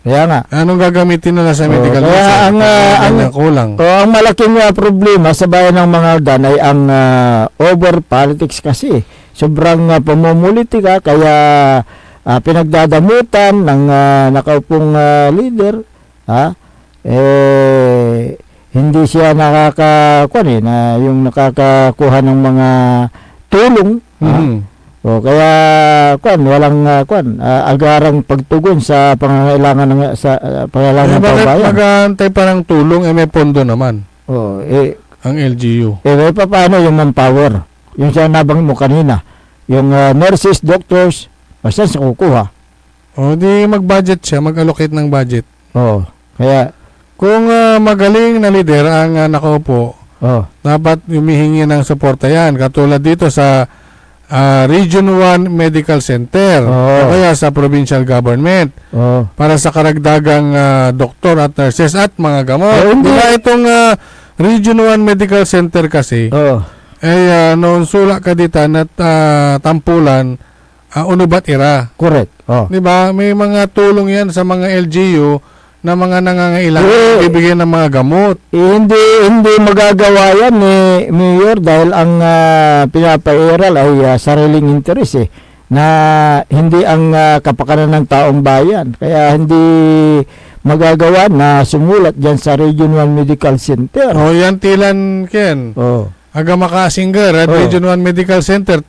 Kaya nga. Anong gagamitin nila sa medical kaya research? Kulang. Ang malaking problema sa bayan ng mga dan ay ang over politics kasi. Sobrang pamumulitika kaya pinagdadamutan ng nakaupong leader, hindi siya yung nakakakuha ng mga tulong. Kaya walang agarang pagtugon sa pangangailangan ng pangangailangan ng bakit bayan. mag-aantay pa ng tulong, may pondo naman. Ang LGU. Paano yung manpower? Yung siya nabang mo kanina. Yung nurses, doctors, saan sa kukuha? Di mag-budget siya, mag-allocate ng budget. Kaya kung magaling na leader ang nakaupo, dapat humihingi ng suporta yan. Katulad dito sa Region 1 Medical Center o kaya sa provincial government para sa karagdagang doktor at nurses at mga gamot. Diba itong Region 1 Medical Center kasi noon sula kaditan at tampulan unubat ira. Correct. Diba? May mga tulong yan sa mga LGU na mga nangangailangan bibigyan ng mga gamot. Hindi magagawa yan ni Mayor dahil ang pinapairal ay sariling interes na hindi ang kapakanan ng taong bayan. Kaya hindi magagawa na sumulat dyan sa Region 1 Medical Center. Yan tilan, Ken. Aga makasingger at Region 1 Medical Center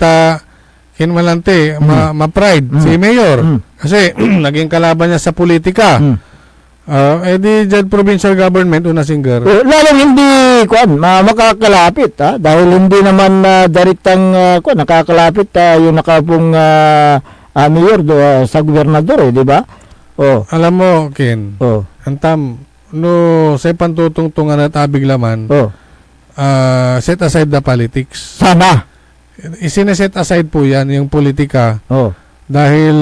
kinmalante, ma-pride si Mayor. Kasi naging kalaban niya sa politika. Di dyan provincial government una singer. Lalong hindi makakalapit dahil hindi naman direktang nakakalapit yung nakapong mayor sa gobernador di ba? Alam mo, Ken, antam sa pantutungtungan at abig laman, set aside the politics. Sana. Isineset aside po yan, yung politika. Dahil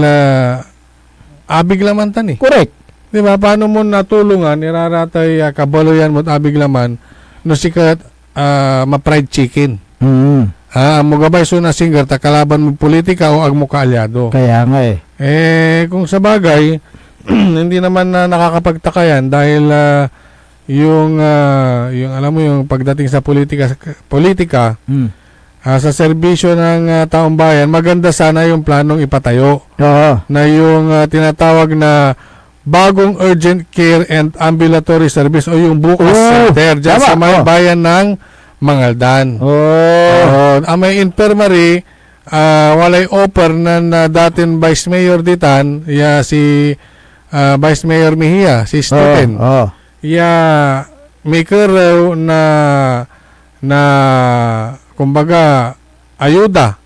abig laman tan Correct. Di ba? Paano mo natulungan, iraratay kabaloyan mo at abig laman, no sikat ma-fried chicken. Mo gabay so na singer, takalaban mo politika o ag mo kaalyado. Kaya nga kung sa bagay, hindi naman nakakapagtaka yan dahil yung alam mo yung pagdating sa politika sa serbisyo ng taong bayan, maganda sana yung planong ipatayo. Na yung tinatawag na bagong urgent care and ambulatory service o yung bukas center dyan sa may bayan ng Mangaldan. May infirmary, walay offer na dating Vice Mayor ditan, si Vice Mayor Mejia, si Stephen. Maker na kumbaga ayuda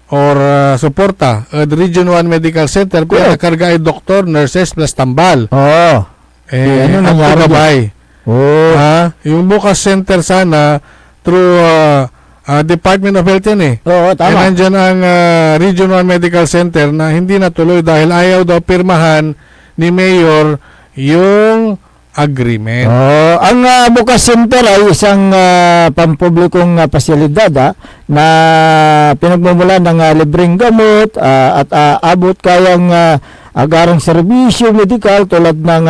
or suporta at Region 1 Medical Center kaya nakarga ay doktor, nurses plus tambal. Ano nangyari? Yung bukas center sana through Department of Health yan tama. Nandyan ang Region 1 Medical Center na hindi natuloy dahil ayaw daw pirmahan ni Mayor yung agreement. Ang bukas center ay isang pampublikong pasilidad na pinagmumulan ng libreng gamot at abot kayang agarang serbisyo medikal tulad ng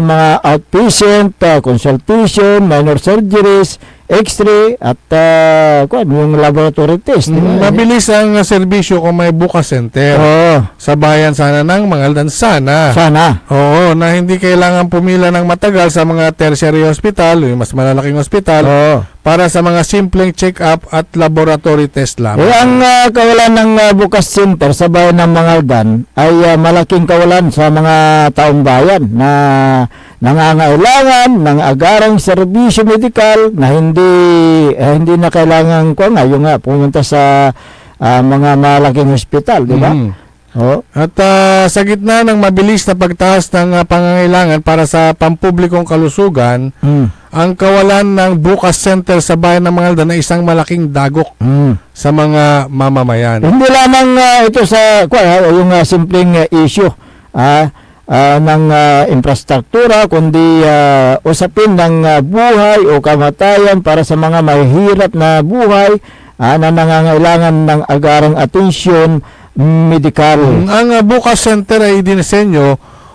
mga outpatient, consultation, minor surgeries, x-ray at yung laboratory test. Mabilis ang serbisyo kung may bukas center. Sa bayan sana ng Mangaldan sana. Na hindi kailangan pumila ng matagal sa mga tertiary hospital, yung mas malalaking hospital, para sa mga simpleng check-up at laboratory test lamang. Ang kawalan ng bukas center sa bayan ng Mangaldan ay malaking kawalan sa mga taong bayan na nangangailangan ng agarang serbisyo medikal na hindi na kailangan pumunta sa mga malaking hospital, di ba? At sa gitna ng mabilis na pagtaas ng pangangailangan para sa pampublikong kalusugan, ang kawalan ng bukas center sa bayan ng Mangaldan ay isang malaking dagok sa mga mamamayan. Hindi lamang ito sa yung simpleng issue ng infrastruktura, kundi usapin ng buhay o kamatayan para sa mga mahihirap na buhay na nangangailangan ng agarang atensyon medikal. Ang Bukas Center ay dinisenyo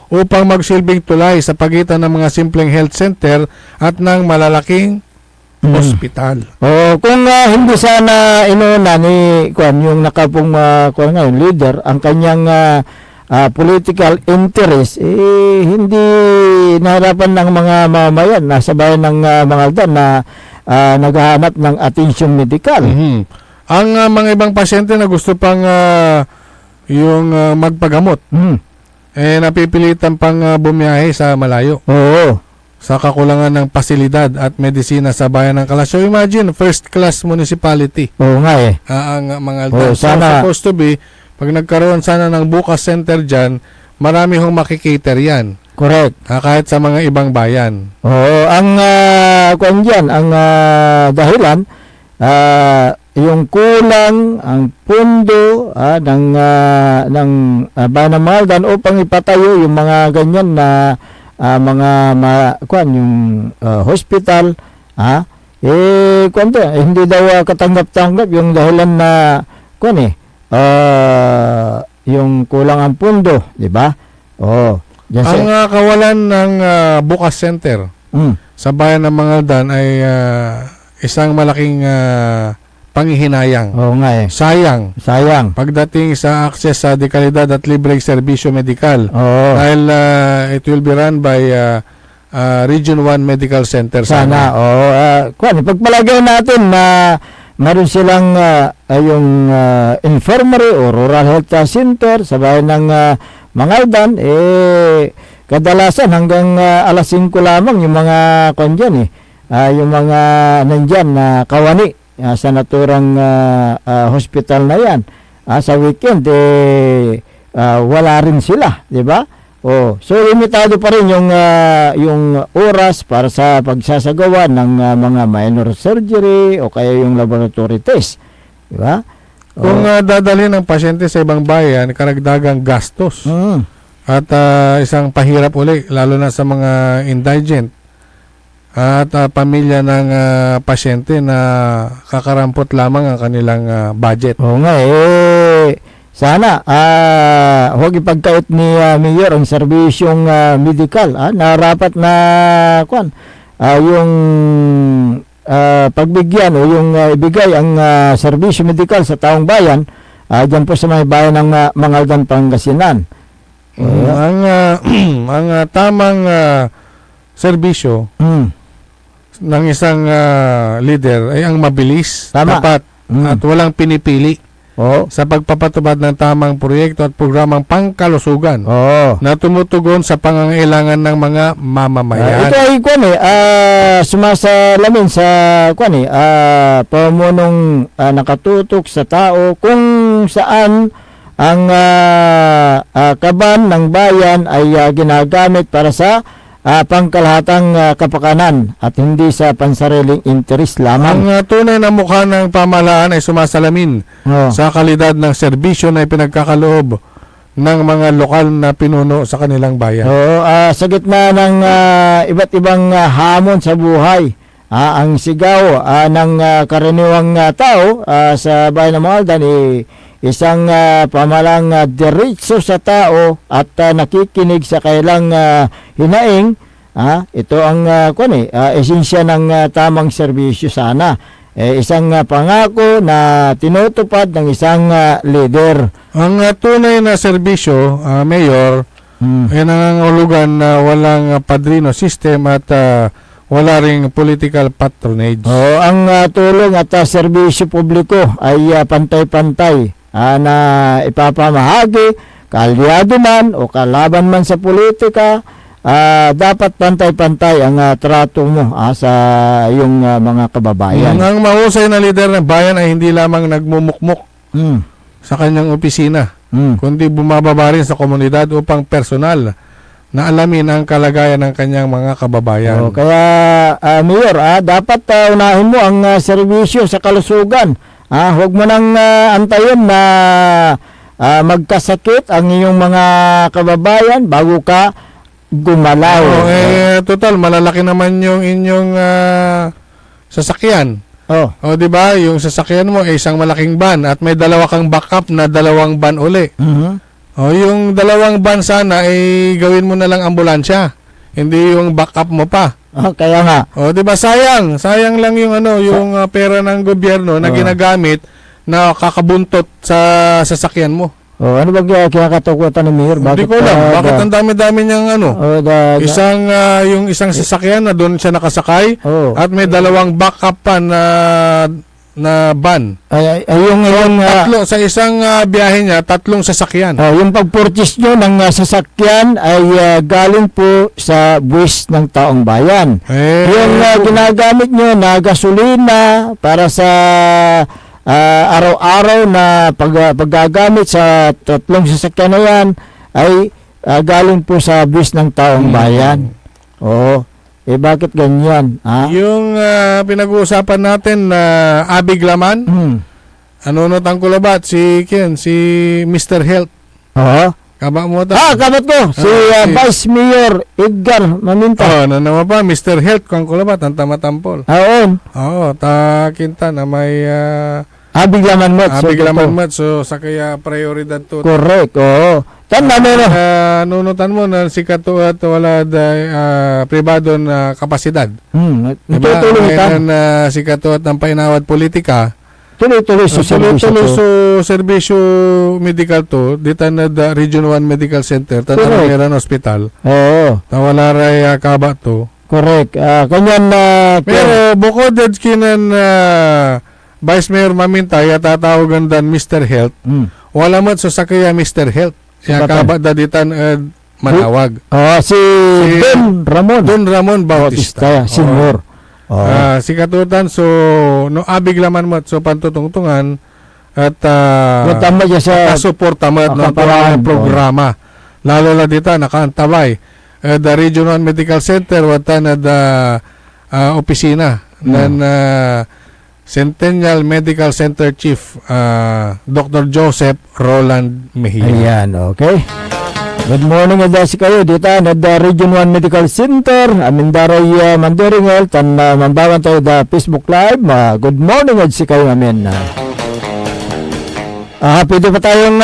upang magsilbing tulay sa pagitan ng mga simpleng health center at ng malalaking ospital. Kung hindi sana inuna ni yung nakapong ngayon leader ang kanyang political interest, hindi nahirapan ng mga mamamayan nasa bayan ng Mangaldan na naghahanap ng atensyon medikal. Ang mga ibang pasyente na gusto pang yung magpagamot, napipilitan pang bumiyahe sa malayo. Oo. Sa kakulangan ng pasilidad at medisina sa bayan ng Kalasyaw. Imagine, first class municipality. Oo nga ang Mangaldan. Sana, supposed to be, pag nagkaroon sana ng Bukas Center dyan, marami hong makikater yan. Correct. Kahit sa mga ibang bayan. Oo, ang ang dahilan, yung kulang ang pundo ng bayan ng Mangaldan upang ipatayo yung mga ganyan na yung hospital, hindi daw katanggap-tanggap yung dahilan na yung kulang ang pundo, di ba? Ang kawalan ng Bukas Center sa bayan ng Mangaldan ay isang malaking panghihinayang. Oo nga Sayang. Pagdating sa access sa dekalidad at libreng serbisyo medikal. Dahil it will be run by Region 1 Medical Center. Sana. Pagpalagay natin na meron silang yung infirmary o rural health center sa bayan ng Mangaldan, kadalasan hanggang alas 5 lamang yung mga yung mga nandyan na kawani sa naturang hospital na yan. Sa weekend wala rin sila, di ba? So limitado pa rin yung oras para sa pagsasagawa ng mga minor surgery o kaya yung laboratory test, di ba? Kung dadalhin ng pasyente sa ibang bayan, karagdagang gastos. At isang pahirap uli, lalo na sa mga indigent at pamilya ng pasyente na kakarampot lamang ang kanilang budget. Oo nga sana huwag ipagkait ni Mayor ang serbisyong medikal na rapat na yung pagbigyan o yung ibigay ang serbisyo medikal sa taong bayan dyan po sa may bayan ng Mangaldan, Pangasinan. Ang tamang serbisyo ng isang leader ay ang mabilis, tapat at walang pinipili sa pagpapatupad ng tamang proyekto at programang pangkalusugan na tumutugon sa pangangailangan ng mga mamamayan. Ito ay sumasalamin sa pamunong nakatutok sa tao kung saan ang kaban ng bayan ay ginagamit para sa pangkalahatang kapakanan at hindi sa pansariling interes lamang. Ang tunay na mukha ng pamahalaan ay sumasalamin sa kalidad ng serbisyo na ipinagkakaloob ng mga lokal na pinuno sa kanilang bayan. Sa gitna ng iba't ibang hamon sa buhay, ang sigaw ng karaniwang tao sa bayan ng Mangaldan isang pamalang diretso sa tao at nakikinig sa kailang hinaing. Ito ang esensya ng tamang serbisyo sana. Isang pangako na tinutupad ng isang leader. Ang tunay na serbisyo, Mayor, ay nangangahulugan na walang padrino system at wala ring political patronage. Ang tulong at serbisyo publiko ay pantay-pantay na ipapamahagi, kalyado man o kalaban man sa politika, dapat pantay-pantay ang trato mo sa iyong mga kababayan. Ang mahusay na lider ng bayan ay hindi lamang nagmumukmok sa kanyang opisina, kundi bumababa rin sa komunidad upang personal na alamin ang kalagayan ng kanyang mga kababayan. Kaya, Mayor, dapat unahin mo ang serbisyo sa kalusugan. Huwag mo nang antayin na magkasakit ang iyong mga kababayan bago ka gumalaw. Total, malalaki naman yung inyong sasakyan. Oh. O, di ba? Yung sasakyan mo ay isang malaking van at may dalawa kang backup na dalawang van uli. O, yung dalawang van sana ay gawin mo na lang ambulansya. Hindi yung backup mo pa. Kaya nga. O, di ba? Sayang lang yung yung pera ng gobyerno na ginagamit na kakabuntot sa sasakyan mo. Ano ba kinakatakutan ni Mayor? Hindi ko alam. Bakit ang dami-dami niyang yung isang sasakyan na doon siya nakasakay at may dalawang backup pa na van. Tatlo, sa isang biyahe niya, 3 sasakyan. Yung pag-purchase nyo ng sasakyan ay galing po sa buwis ng taong bayan. Yung ginagamit nyo na gasolina para sa araw-araw na paggagamit sa 3 sasakyan na yan ay galing po sa buwis ng taong bayan. Bakit ganyan? Yung pinag-uusapan natin na Abig Laman, Anunot ang kulabat, si Mr. Health. Kaba mo ta? Kabat ko. Si Vice Mayor Edgar Maminta. Naman pa, Mr. Health kang kulabat, ang tamatampol. Oo, takinta na may Abig Laman Mat. Abig Laman Mat, so sa kaya prioridad to. Correct, oo. Nunutan mo na si Katuat wala pribado na kapasidad. Natutuloy na si Katuat ng painawad politika. Tuloy-tuloy sa serbisyo medical to, dito na the Region 1 Medical Center, Tanarameran Hospital. Oo. Wala ray kaba to. Correct. Kanyan na... Pero bukod din kinan Vice Mayor Mamintay at tatawagan dan Mr. Health, wala man sa sakaya Mr. Health. Siya kaba daditan manawag. Si Don Ramon Bautista. Senior. Si Katutan, so no abig laman mo so pantutungtungan at suporta mo no programa. Lalo na dito nakaantabay the Region 1 Medical Center watan na opisina ng Centennial Medical Center Chief Dr. Joseph Roland Mejia. Ayan, okay. Good morning ada si kayo dito na Region 1 Medical Center. Amindaray Mandaring Health and mambawan tayo da Facebook Live. Good morning ad si kayo amin. Pwede pa tayong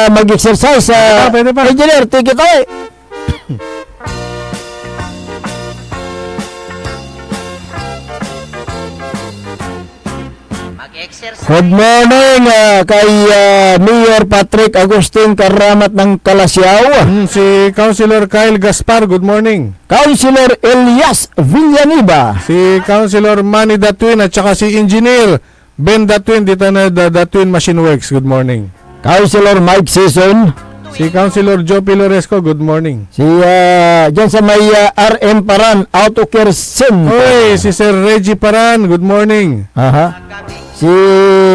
mag-exercise. Pwede pa. Engineer, take it away. Good morning kay Mayor Patrick Agustin Karamat ng Calasiao. Si Councilor Kyle Gaspar, good morning. Councilor Elias Villaniba. Si Councilor Manny Datwin at saka si Engineer Ben Datwin dito na Datwin Machine Works, good morning. Councilor Mike Season. Si Councilor Joe Piloresco, good morning. Si dyan sa may RM Paran Auto Care Center. Si Sir Reggie Paran, good morning. Si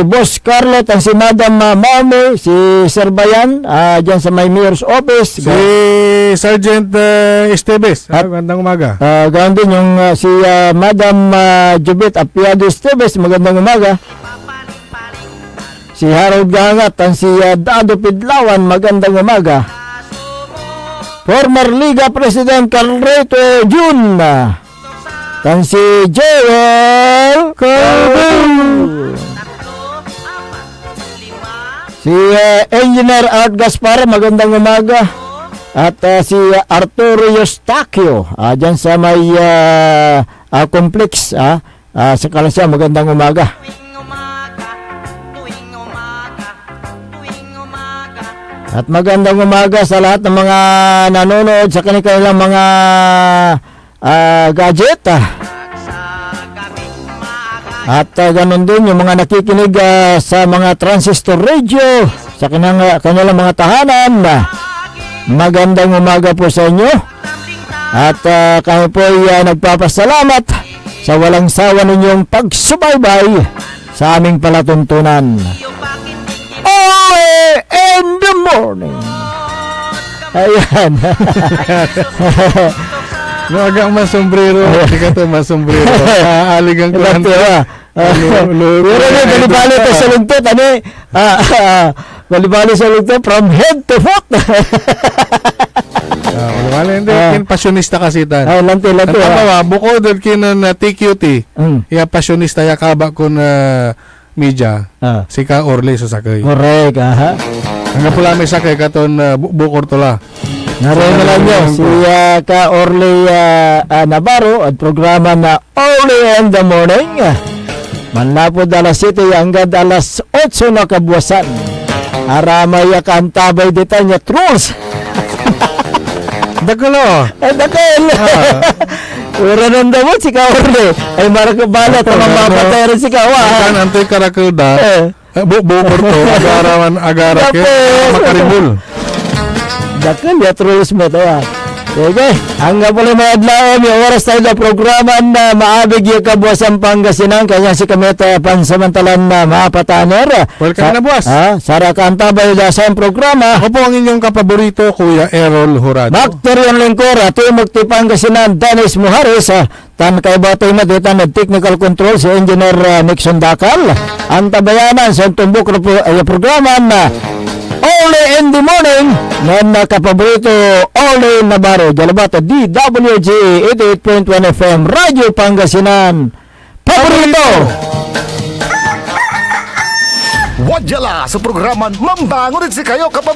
Boss Carlet at si Madam Mame, si Sir Bayan, dyan sa may Mayor's Office. Si Sergeant Esteves, magandang umaga. Ganoon din yung si Madam Jubit Apiado Esteves, magandang umaga. Si Harold Gangat at si Dado Pidlawan, magandang umaga. Former Liga President Carreto Jun. Tan si Joel Calvin. Si Engineer Art Gaspar, magandang umaga. At si Arturo Eustachio, dyan sa may complex sa Kalasya, magandang umaga. At magandang umaga sa lahat ng mga nanonood sa kanilang mga gadget. At ganun din yung mga nakikinig sa mga transistor radio sa kanilang mga tahanan. Magandang umaga po sa inyo. At kami po ay nagpapasalamat sa walang sawa ninyong pagsubaybay sa aming palatuntunan. In the morning. Ayan. Nagang masombrero. Tika to masombrero. Aligang ko. Pero balibali ito sa lungtot. Balibali sa lungtot from head to foot. Wala hindi. Pasyonista kasi tan. Ay, lanti. Tama buko dal kinan na TQT. Ya pasyonista ya kaba ko na media. Sika Orly sa sakay. Correct, aha. Ang pula may sakay katon bukor tola. Naroon na lang nyo, si Ka Orly Navarro at programa na Orly in the Morning. Manlapod alas 7 hanggang alas 8 na kabuwasan. Aramay kantabay dito niya trolls. Dagalo. Dagalo. Ura nang damot si Ka Orly. Ay marakabala ito mga mapatay rin si Kawa. Kan antoy karakuda. Bukor to. Agara ke. Makaribul. Dakil ya trolls mo ito. Sige, hanggang pala may adlaw, may oras tayo na programa na maabig yung kabuwasan Pangasinan, kanya si Kameta pansamantalan na mapataner. Welcome na buwas. Sara kantabay na sa programa. Ako po ang inyong kapaborito, Kuya Errol Jurado. Bakter yung lingkor, at yung Pangasinan, Dennis Muhares, tan kay batay maditan na technical control si Engineer Nixon Dakal. Ang tabayanan sa tumbok na programa na Orly in the Morning ng kapaborito Orly Navarro Jalabata DWG 88.1 FM Radyo Pangasinan Paborito. Wadyala sa programan Mambangon si kayo kapaborito.